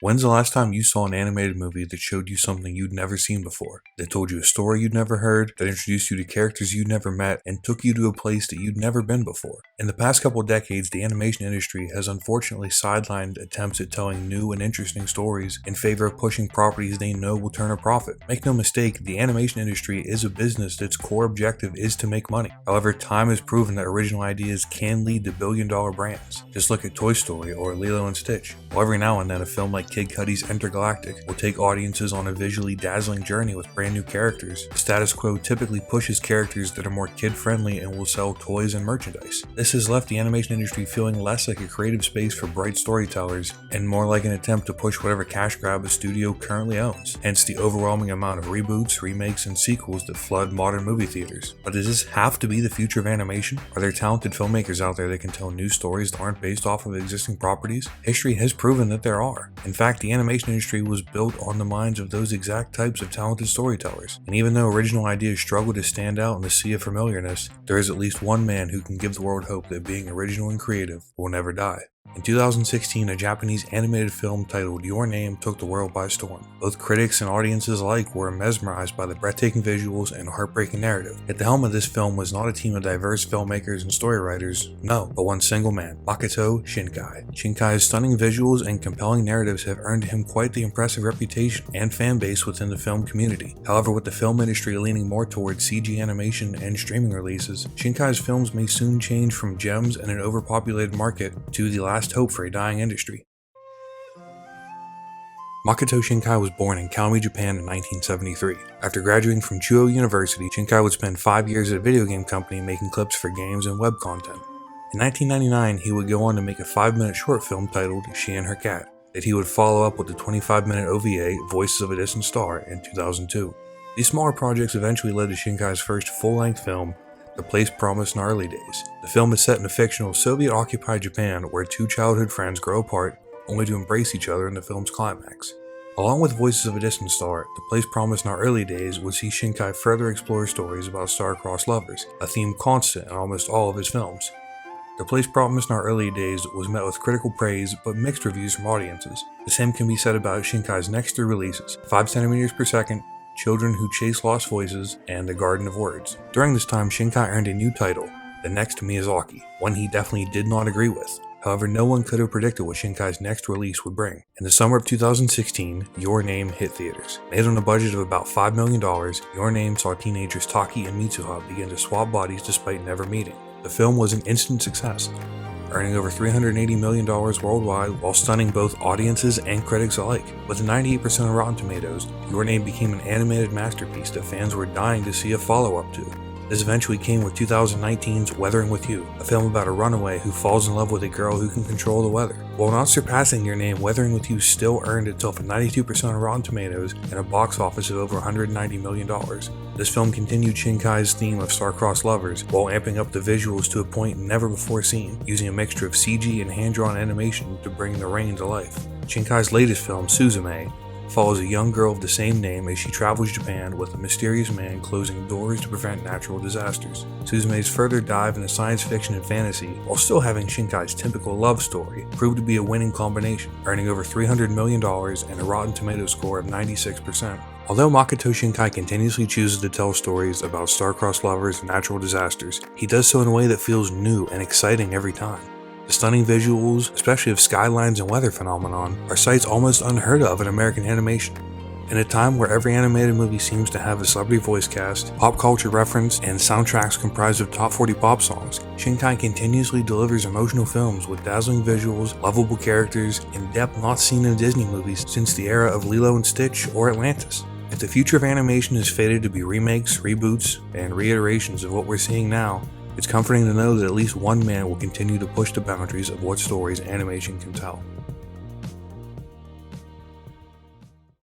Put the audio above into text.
When's the last time you saw an animated movie that showed you something you'd never seen before, that told you a story you'd never heard, that introduced you to characters you'd never met, and took you to a place that you'd never been before? In the past couple of decades, the animation industry has unfortunately sidelined attempts at telling new and interesting stories in favor of pushing properties they know will turn a profit. Make no mistake, the animation industry is a business that's core objective is to make money. However, time has proven that original ideas can lead to billion-dollar brands. Just look at Toy Story or Lilo and Stitch. While every now and then a film like Kid Cudi's Intergalactic will take audiences on a visually dazzling journey with brand new characters, the status quo typically pushes characters that are more kid-friendly and will sell toys and merchandise. This has left the animation industry feeling less like a creative space for bright storytellers and more like an attempt to push whatever cash grab a studio currently owns, hence the overwhelming amount of reboots, remakes, and sequels that flood modern movie theaters. But does this have to be the future of animation? Are there talented filmmakers out there that can tell new stories that aren't based off of existing properties? History has proven that there are. In fact, the animation industry was built on the minds of those exact types of talented storytellers. And even though original ideas struggle to stand out in the sea of familiarness, there is at least one man who can give the world hope that being original and creative will never die. In 2016, a Japanese animated film titled Your Name took the world by storm. Both critics and audiences alike were mesmerized by the breathtaking visuals and heartbreaking narrative. At the helm of this film was not a team of diverse filmmakers and story writers, no, but one single man, Makato Shinkai. Shinkai's stunning visuals and compelling narratives have earned him quite the impressive reputation and fan base within the film community. However, with the film industry leaning more towards CG animation and streaming releases, Shinkai's films may soon change from gems in an overpopulated market to the last hope for a dying industry. Makato Shinkai was born in Kalmi, Japan in 1973. After graduating from Chuo University, Shinkai would spend 5 years at a video game company making clips for games and web content. In 1999, he would go on to make a 5-minute short film titled She and Her Cat, that he would follow up with the 25-minute OVA Voices of a Distant Star in 2002. These smaller projects eventually led to Shinkai's first full-length film, The Place Promised in Our Early Days. The film is set in a fictional Soviet-occupied Japan where two childhood friends grow apart only to embrace each other in the film's climax. Along with Voices of a Distant Star, The Place Promised in Our Early Days would see Shinkai further explore stories about star-crossed lovers, a theme constant in almost all of his films. The Place Promised in Our Early Days was met with critical praise but mixed reviews from audiences. The same can be said about Shinkai's next 3 releases, 5 cm per second, Children Who Chase Lost Voices, and The Garden of Words. During this time, Shinkai earned a new title, The Next Miyazaki, one he definitely did not agree with. However, no one could have predicted what Shinkai's next release would bring. In the summer of 2016, Your Name hit theaters. Made on a budget of about $5 million, Your Name saw teenagers Taki and Mitsuha begin to swap bodies despite never meeting. The film was an instant success, earning over $380 million worldwide while stunning both audiences and critics alike. With a 98% of Rotten Tomatoes, Your Name became an animated masterpiece that fans were dying to see a follow-up to. This eventually came with 2019's Weathering With You, a film about a runaway who falls in love with a girl who can control the weather. While not surpassing Your Name, Weathering With You still earned itself a 92% of Rotten Tomatoes and a box office of over $190 million. This film continued Shinkai's theme of star-crossed lovers while amping up the visuals to a point never before seen, using a mixture of CG and hand-drawn animation to bring the rain to life. Shinkai's latest film, Suzume, follows a young girl of the same name as she travels Japan with a mysterious man closing doors to prevent natural disasters. Suzume's further dive into science fiction and fantasy, while still having Shinkai's typical love story, proved to be a winning combination, earning over $300 million and a Rotten Tomatoes score of 96%. Although Makato Shinkai continuously chooses to tell stories about star-crossed lovers and natural disasters, he does so in a way that feels new and exciting every time. The stunning visuals, especially of skylines and weather phenomenon, are sights almost unheard of in American animation. In a time where every animated movie seems to have a celebrity voice cast, pop culture reference, and soundtracks comprised of top 40 pop songs, Shinkai continuously delivers emotional films with dazzling visuals, lovable characters, and depth not seen in Disney movies since the era of Lilo and Stitch or Atlantis. If the future of animation is fated to be remakes, reboots, and reiterations of what we're seeing now, it's comforting to know that at least one man will continue to push the boundaries of what stories animation can tell.